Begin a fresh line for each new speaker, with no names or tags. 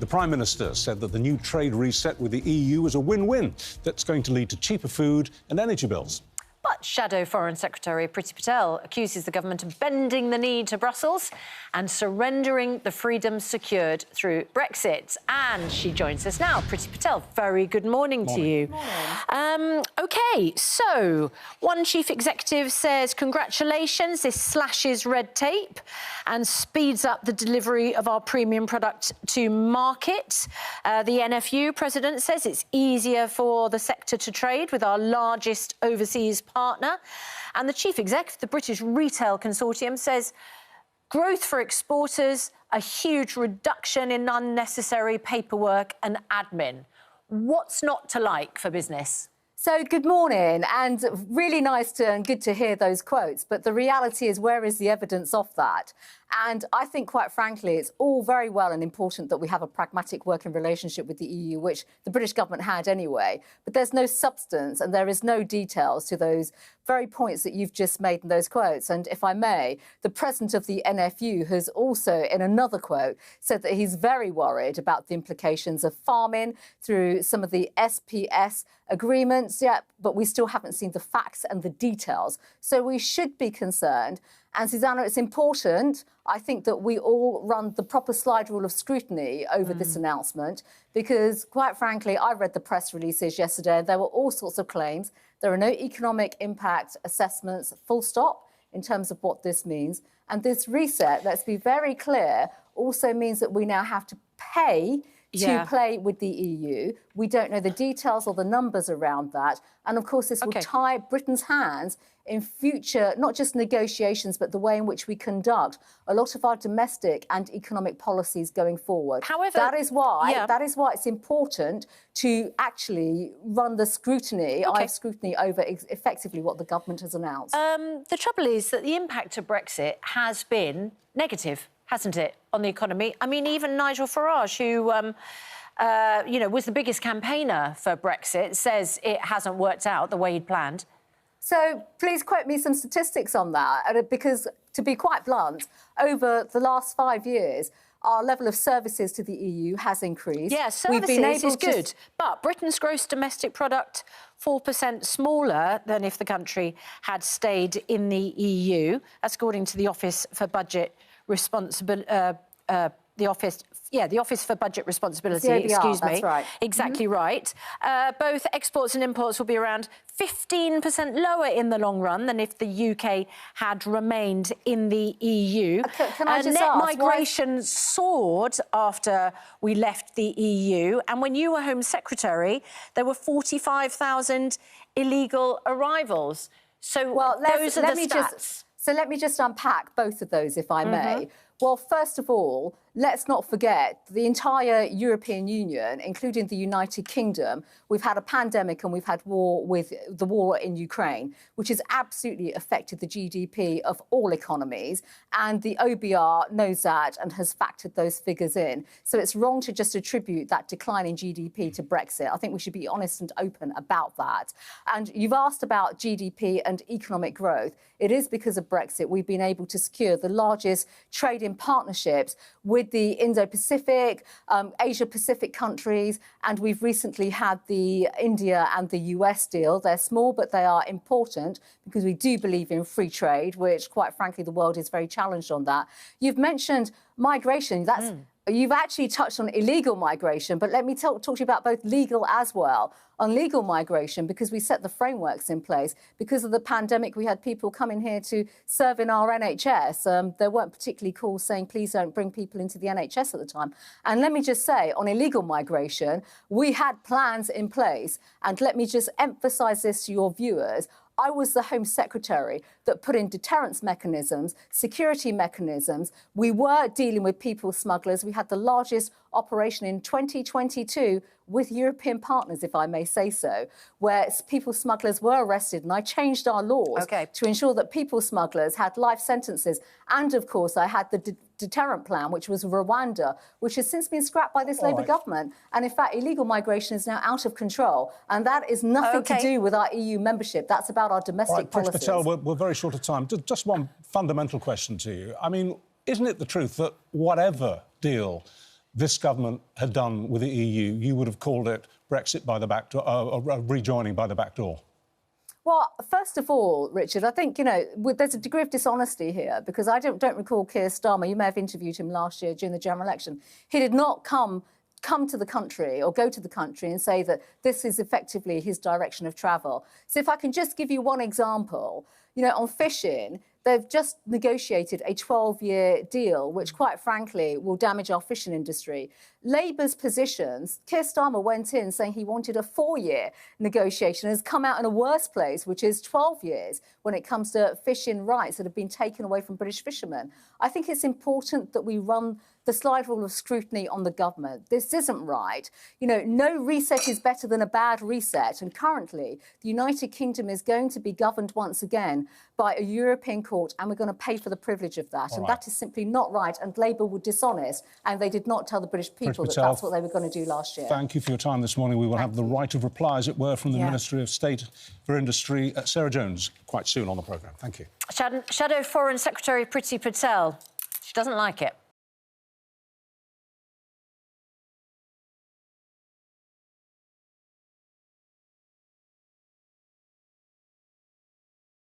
The Prime Minister said that the new trade reset with the EU is a win-win that's going to lead to cheaper food and energy bills.
But Shadow Foreign Secretary Priti Patel accuses the government of bending the knee to Brussels and surrendering the freedoms secured through Brexit. And she joins us now. Priti Patel, very good morning to you.
Morning.
OK, so one chief executive says, congratulations, this slashes red tape and speeds up the delivery of our premium product to market. The NFU president says it's easier for the sector to trade with our largest overseas partner. And the chief exec of the British Retail Consortium says growth for exporters, a huge reduction in unnecessary paperwork and admin. What's not to like for business?
So, good morning, and really nice and good to hear those quotes. But the reality is, where is the evidence of that? And I think, quite frankly, it's all very well and important that we have a pragmatic working relationship with the EU, which the British government had anyway. But there's no substance and there is no details to those very points that you've just made in those quotes. And if I may, the president of the NFU has also, in another quote, said that he's very worried about the implications of farming through some of the SPS agreements. Yeah, but we still haven't seen the facts and the details. So we should be concerned. And, Susanna, it's important, I think, that we all run the proper slide rule of scrutiny over this announcement because, quite frankly, I read the press releases yesterday and there were all sorts of claims. There are no economic impact assessments, full stop, in terms of what this means. And this reset, let's be very clear, also means that we now have to pay to play with the EU. We don't know the details or the numbers around that. And, of course, this will tie Britain's hands in future, not just negotiations, but the way in which we conduct a lot of our domestic and economic policies going forward.
However,
that is why it's important to actually run the scrutiny, scrutiny over effectively what the government has announced.
The trouble is that the impact of Brexit has been negative, hasn't it, on the economy? I mean, even Nigel Farage, who was the biggest campaigner for Brexit, says it hasn't worked out the way he'd planned.
So please quote me some statistics on that, because, to be quite blunt, over the last 5 years, our level of services to the EU has increased.
Yeah, services is good, but Britain's gross domestic product 4% smaller than if the country had stayed in the EU. That's according to the Office for Budget Responsibility. The Office for Budget Responsibility, excuse me.
That's right.
Exactly right. Both exports and imports will be around 15% lower in the long run than if the UK had remained in the EU.
Can I just
net
ask,
migration soared after we left the EU, and when you were Home Secretary, there were 45,000 illegal arrivals. So those are the stats.
Let me just unpack both of those, if I may. Well, first of all, let's not forget the entire European Union, including the United Kingdom. We've had a pandemic and we've had the war in Ukraine, which has absolutely affected the GDP of all economies. And the OBR knows that and has factored those figures in. So it's wrong to just attribute that decline in GDP to Brexit. I think we should be honest and open about that. And you've asked about GDP and economic growth. It is because of Brexit we've been able to secure the largest trading partnerships with the Indo-Pacific, Asia-Pacific countries, and we've recently had the India and the US deal. They're small, but they are important because we do believe in free trade, which, quite frankly, the world is very challenged on that. You've mentioned migration. You've actually touched on illegal migration, but let me talk to you about both legal as well. On legal migration, because we set the frameworks in place, because of the pandemic, we had people coming here to serve in our NHS. They weren't particularly cool saying, please don't bring people into the NHS at the time. And let me just say, on illegal migration, we had plans in place. And let me just emphasise this to your viewers. I was the Home Secretary that put in deterrence mechanisms, security mechanisms. We were dealing with people smugglers. We had the largest operation in 2022 with European partners, if I may say so, where people smugglers were arrested. And I changed our laws to ensure that people smugglers had life sentences. And, of course, I had the deterrent plan, which was Rwanda, which has since been scrapped by this Labour government. And, in fact, illegal migration is now out of control. And that is nothing to do with our EU membership. That's about our domestic policies.
Priti Patel, we're very short of time. Just one fundamental question to you. I mean, isn't it the truth that whatever deal this government had done with the EU, you would have called it Brexit by the back door, rejoining by the back door?
Well, first of all, Richard, I think, there's a degree of dishonesty here because I don't recall Keir Starmer. You may have interviewed him last year during the general election. He did not come to the country or go to the country and say that this is effectively his direction of travel. So if I can just give you one example, on fishing, they've just negotiated a 12-year deal, which, quite frankly, will damage our fishing industry. Labour's positions, Keir Starmer went in saying he wanted a 4-year negotiation and has come out in a worse place, which is 12 years when it comes to fishing rights that have been taken away from British fishermen. I think it's important that we run the slide rule of scrutiny on the government. This isn't right. No reset is better than a bad reset. And currently, the United Kingdom is going to be governed once again by a European court, and we're going to pay for the privilege of that. That is simply not right. And Labour were dishonest, and they did not tell the British people that that's what they were going to do last year.
Thank you for your time this morning. We will have the right of reply, as it were, from the Ministry of State for Industry, Sarah Jones, quite soon on the programme. Thank you.
Shadow Foreign Secretary Priti Patel. She doesn't like it.